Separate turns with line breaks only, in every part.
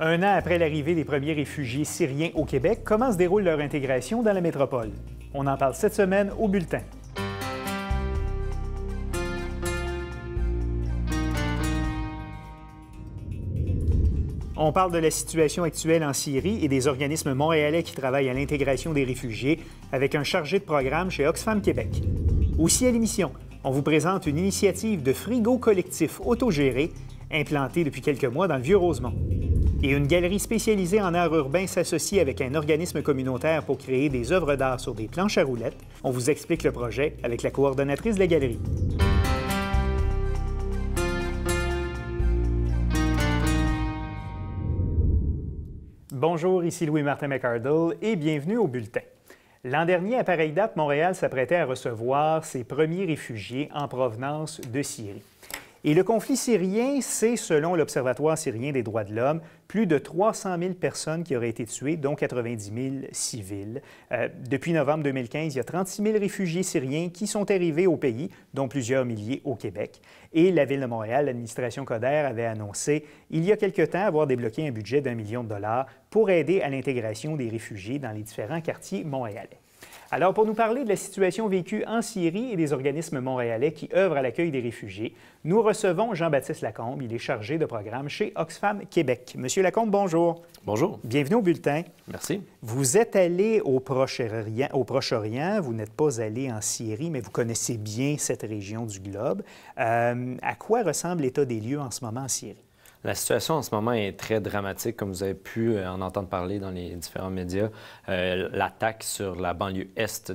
Un an après l'arrivée des premiers réfugiés syriens au Québec, comment se déroule leur intégration dans la métropole? On en parle cette semaine au Bulletin. On parle de la situation actuelle en Syrie et des organismes montréalais qui travaillent à l'intégration des réfugiés avec un chargé de programme chez Oxfam Québec. Aussi à l'émission, on vous présente une initiative de frigo collectif autogéré implantée depuis quelques mois dans le Vieux-Rosemont. Et une galerie spécialisée en art urbain s'associe avec un organisme communautaire pour créer des œuvres d'art sur des planches à roulettes. On vous explique le projet avec la coordonnatrice de la galerie. Bonjour, ici Louis-Martin McArdle et bienvenue au Bulletin. L'an dernier, à pareille date, Montréal s'apprêtait à recevoir ses premiers réfugiés en provenance de Syrie. Et le conflit syrien, c'est, selon l'Observatoire syrien des droits de l'homme, plus de 300 000 personnes qui auraient été tuées, dont 90 000 civils. Depuis novembre 2015, il y a 36 000 réfugiés syriens qui sont arrivés au pays, dont plusieurs milliers au Québec. Et la Ville de Montréal, l'administration Coder, avait annoncé il y a quelque temps avoir débloqué un budget d'1 million de dollars pour aider à l'intégration des réfugiés dans les différents quartiers montréalais. Alors, pour nous parler de la situation vécue en Syrie et des organismes montréalais qui œuvrent à l'accueil des réfugiés, nous recevons Jean-Baptiste Lacombe. Il est chargé de programme chez Oxfam Québec. Monsieur Lacombe, bonjour.
Bonjour.
Bienvenue au Bulletin.
Merci.
Vous êtes allé au Proche-Orient. Vous n'êtes pas allé en Syrie, mais vous connaissez bien cette région du globe. À quoi ressemble l'état des lieux en ce moment en Syrie?
La situation en ce moment est très dramatique, comme vous avez pu en entendre parler dans les différents médias. L'attaque sur la banlieue est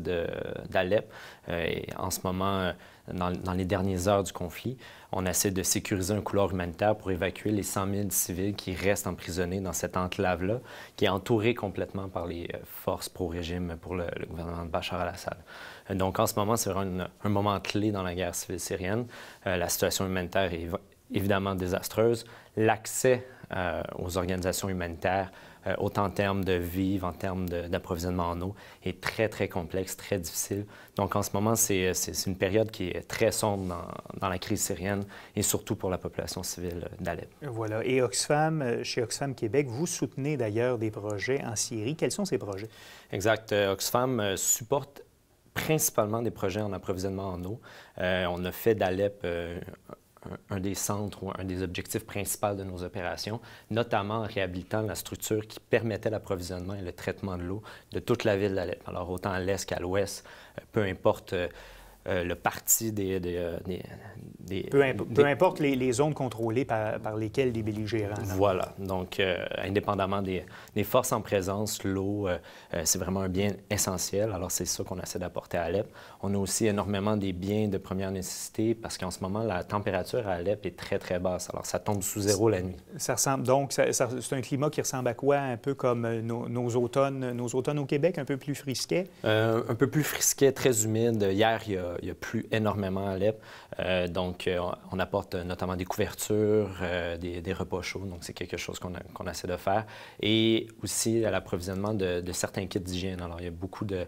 d'Alep est en ce moment, dans les dernières heures du conflit, on essaie de sécuriser un couloir humanitaire pour évacuer les 100 000 civils qui restent emprisonnés dans cette enclave-là, qui est entourée complètement par les forces pro-régime pour le gouvernement de Bachar al-Assad. Donc en ce moment, c'est vraiment un moment clé dans la guerre civile syrienne. La situation humanitaire est évidemment désastreuse. L'accès aux organisations humanitaires, autant en termes de vivres, en termes d'approvisionnement en eau, est très, très complexe, très difficile. Donc, en ce moment, c'est une période qui est très sombre dans la crise syrienne et surtout pour la population civile d'Alep.
Voilà. Et Oxfam, chez Oxfam Québec, vous soutenez d'ailleurs des projets en Syrie. Quels sont ces projets?
Exact. Oxfam supporte principalement des projets en approvisionnement en eau. On a fait d'Alep un des centres ou un des objectifs principaux de nos opérations, notamment en réhabilitant la structure qui permettait l'approvisionnement et le traitement de l'eau de toute la ville d'Alep. Alors, autant à l'est qu'à l'ouest, peu importe le parti
peu importe les zones contrôlées par lesquelles les belligérants.
Voilà. Donc, indépendamment des forces en présence, l'eau, c'est vraiment un bien essentiel. Alors, c'est ça qu'on essaie d'apporter à Alep. On a aussi énormément des biens de première nécessité parce qu'en ce moment, la température à Alep est très, très basse. Alors, ça tombe sous zéro la nuit.
Ça ressemble donc, c'est un climat qui ressemble à quoi? Un peu comme nos automnes au Québec, un peu plus frisquet?
Un peu plus frisquet, très humide. Hier, il y a plu énormément à Alep. Donc, on apporte notamment des couvertures, des repas chauds. Donc, c'est quelque chose qu'on essaie de faire. Et aussi à l'approvisionnement de certains kits d'hygiène. Alors, il y a beaucoup de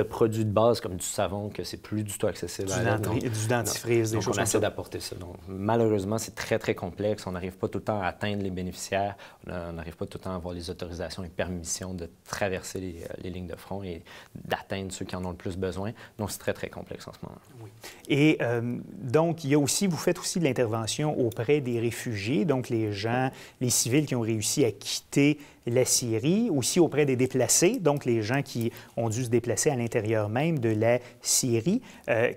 produits de base comme du savon que c'est plus du tout accessible à Alep.
Du dentifrice, des choses comme ça.
On essaie d'apporter ça. Donc, malheureusement, c'est très, très complexe. On n'arrive pas tout le temps à atteindre les bénéficiaires. On n'arrive pas tout le temps à avoir les autorisations et permissions de traverser les lignes de front et d'atteindre ceux qui en ont le plus besoin. Donc, c'est très, très complexe en ce moment.
Oui. Et donc, vous faites aussi de l'intervention auprès des réfugiés, donc les civils qui ont réussi à quitter la Syrie, aussi auprès des déplacés, donc les gens qui ont dû se déplacer à l'intérieur même de la Syrie.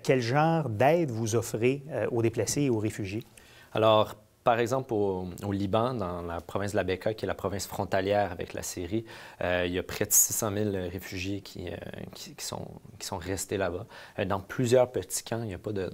Quel genre d'aide vous offrez aux déplacés et aux réfugiés? Alors,
par exemple, au Liban, dans la province de la Bekaa, qui est la province frontalière avec la Syrie, il y a près de 600 000 réfugiés qui sont restés là-bas. Dans plusieurs petits camps, il n'y a pas de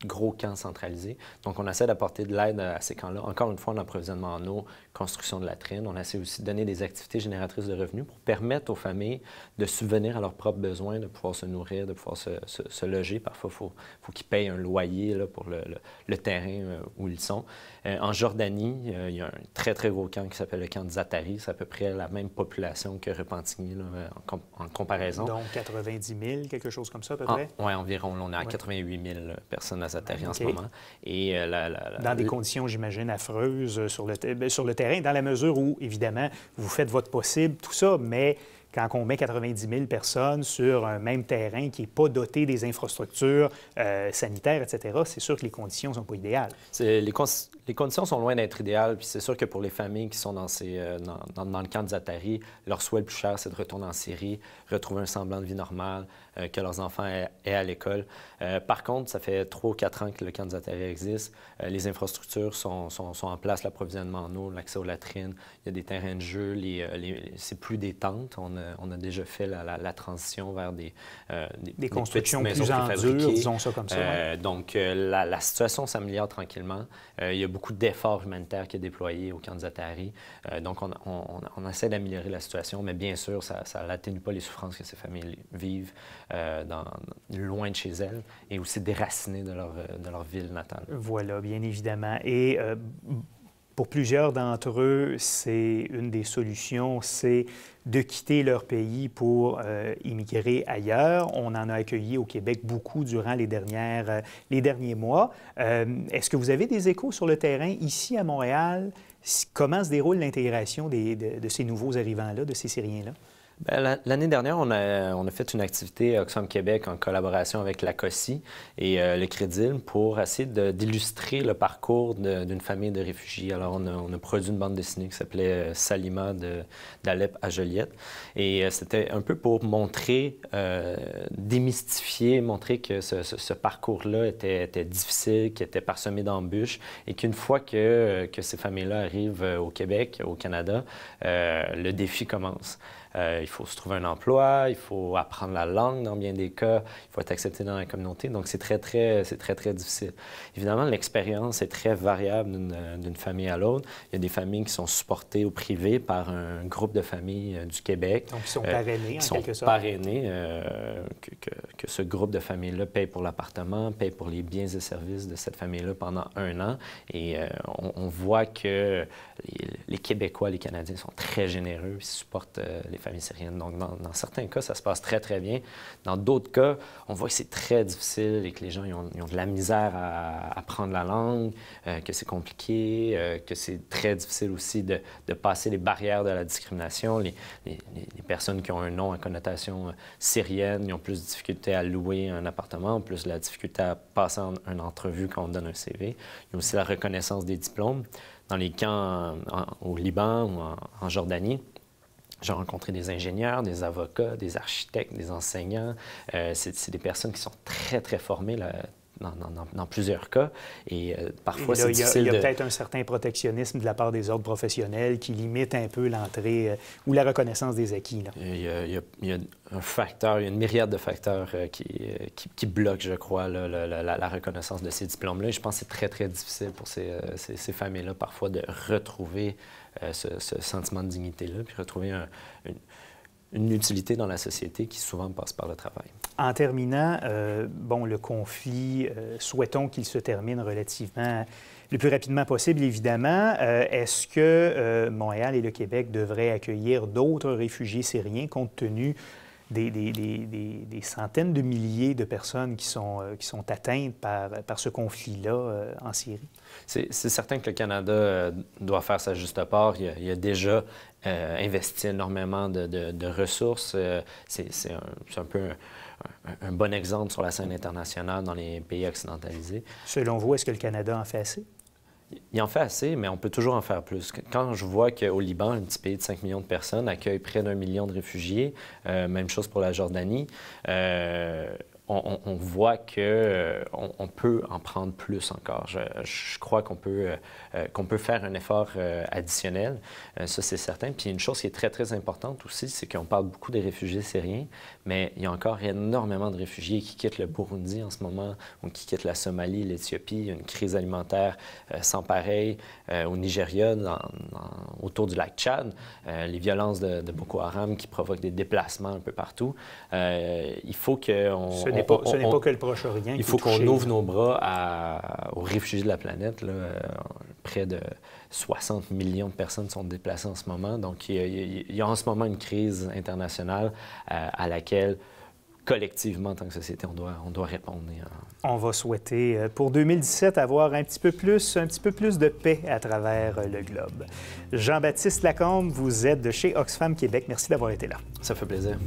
gros camps centralisés. Donc, on essaie d'apporter de l'aide à ces camps-là. Encore une fois, en approvisionnement en eau, construction de latrines. On essaie aussi de donner des activités génératrices de revenus pour permettre aux familles de subvenir à leurs propres besoins, de pouvoir se nourrir, de pouvoir se loger. Parfois, il faut qu'ils payent un loyer là, pour le terrain où ils sont. En Jordanie, il y a un très, très gros camp qui s'appelle le camp de Zaatari. C'est à peu près la même population que Repentigny là, en comparaison.
Donc 90 000, quelque chose comme ça à peu près?
Oui, environ. Là, on est à 88 000 personnes à Atari en ce
OK.
moment. Et
Dans des conditions, j'imagine, affreuses sur sur le terrain, dans la mesure où, évidemment, vous faites votre possible, tout ça, mais quand on met 90 000 personnes sur un même terrain qui n'est pas doté des infrastructures sanitaires, etc., c'est sûr que les conditions ne sont pas idéales.
Les conditions sont loin d'être idéales, puis c'est sûr que pour les familles qui sont dans le camp des Atari, leur souhait le plus cher, c'est de retourner en Syrie, retrouver un semblant de vie normale, que leurs enfants aient à l'école. Par contre, ça fait 3 ou 4 ans que le camp des Atari existe. Les infrastructures sont en place, l'approvisionnement en eau, l'accès aux latrines, il y a des terrains de jeu, c'est plus des tentes. On a déjà fait la transition vers des
constructions
petites maisons
plus en
préfabriquées.
dur, disons ça comme ça. Ouais.
Donc, la situation s'améliore tranquillement. Il y a beaucoup d'efforts humanitaires qui sont déployés au camp des Atari. Donc, on essaie d'améliorer la situation, mais bien sûr, ça n'atténue pas les souffrances que ces familles vivent loin de chez elles et aussi déracinées de leur ville natale.
Voilà, bien évidemment. Et pour plusieurs d'entre eux, c'est une des solutions, c'est de quitter leur pays pour immigrer ailleurs. On en a accueilli au Québec beaucoup durant les derniers mois. Est-ce que vous avez des échos sur le terrain ici à Montréal? Comment se déroule l'intégration de ces nouveaux arrivants-là, de ces Syriens-là?
Bien, l'année dernière, on a fait une activité Oxfam Québec en collaboration avec la COSI et le Crédil pour essayer d'illustrer le parcours d'une famille de réfugiés. Alors, on a produit une bande dessinée qui s'appelait Salima d'Alep à Joliette. Et c'était un peu pour montrer, démystifier, montrer que ce parcours-là était difficile, qu'il était parsemé d'embûches et qu'une fois que ces familles-là arrivent au Québec, au Canada, le défi commence. Il faut se trouver un emploi, il faut apprendre la langue dans bien des cas, il faut être accepté dans la communauté. Donc, c'est très, très difficile. Évidemment, l'expérience est très variable d'une famille à l'autre. Il y a des familles qui sont supportées au privé par un groupe de familles du Québec.
Donc, qui sont parrainés, en quelque sorte.
Qui sont parrainés, que ce groupe de familles-là paye pour l'appartement, paye pour les biens et services de cette famille-là pendant 1 an. Et on voit que les Québécois, les Canadiens sont très généreux, ils supportent les familles syriennes. Donc, dans certains cas, ça se passe très, très bien. Dans d'autres cas, on voit que c'est très difficile et que les gens ils ont de la misère à apprendre la langue, que c'est compliqué, que c'est très difficile aussi de passer les barrières de la discrimination. Les personnes qui ont un nom à connotation syrienne, ils ont plus de difficulté à louer un appartement, plus de la difficulté à passer une entrevue quand on donne un CV. Il y a aussi la reconnaissance des diplômes. Dans les camps au Liban ou en Jordanie, j'ai rencontré des ingénieurs, des avocats, des architectes, des enseignants. C'est des personnes qui sont très, très formées là, dans plusieurs cas. Et parfois, c'est difficile.
Il y a peut-être un certain protectionnisme de la part des ordres professionnels qui limite un peu l'entrée ou la reconnaissance des acquis. Là.
Il y a un facteur, il y a une myriade de facteurs qui bloquent, je crois, la reconnaissance de ces diplômes-là. Et je pense que c'est très, très difficile pour ces familles-là, parfois, de retrouver ce sentiment de dignité-là, puis retrouver une utilité dans la société qui souvent passe par le travail.
En terminant, le conflit, souhaitons qu'il se termine relativement le plus rapidement possible, évidemment. Est-ce que Montréal et le Québec devraient accueillir d'autres réfugiés syriens compte tenu des centaines de milliers de personnes qui sont atteintes par ce conflit-là en Syrie? C'est
certain que le Canada doit faire sa juste part. Il a déjà investi énormément de ressources. C'est un peu un bon exemple sur la scène internationale dans les pays occidentalisés.
Selon vous, est-ce que le Canada en fait assez?
Il en fait assez, mais on peut toujours en faire plus. Quand je vois qu'au Liban, un petit pays de 5 millions de personnes accueille près d'1 million de réfugiés, même chose pour la Jordanie, on voit qu'on peut en prendre plus encore. Je crois qu'on peut faire un effort additionnel, ça c'est certain. Puis une chose qui est très, très importante aussi, c'est qu'on parle beaucoup des réfugiés syriens, mais il y a encore énormément de réfugiés qui quittent le Burundi en ce moment, ou qui quittent la Somalie, l'Éthiopie. Il y a une crise alimentaire sans pareil au Nigeria, autour du lac Tchad, les violences de Boko Haram qui provoquent des déplacements un peu partout. Il faut qu'on...
Ce n'est pas que le Proche-Orient.
Il faut qu'on ouvre nos bras aux réfugiés de la planète. Là, près de 60 millions de personnes sont déplacées en ce moment. Donc, il y a en ce moment une crise internationale à laquelle collectivement, en tant que société, on doit répondre.
On va souhaiter pour 2017 avoir un petit peu plus de paix à travers le globe. Jean-Baptiste Lacombe, vous êtes de chez Oxfam Québec. Merci d'avoir été là.
Ça fait plaisir.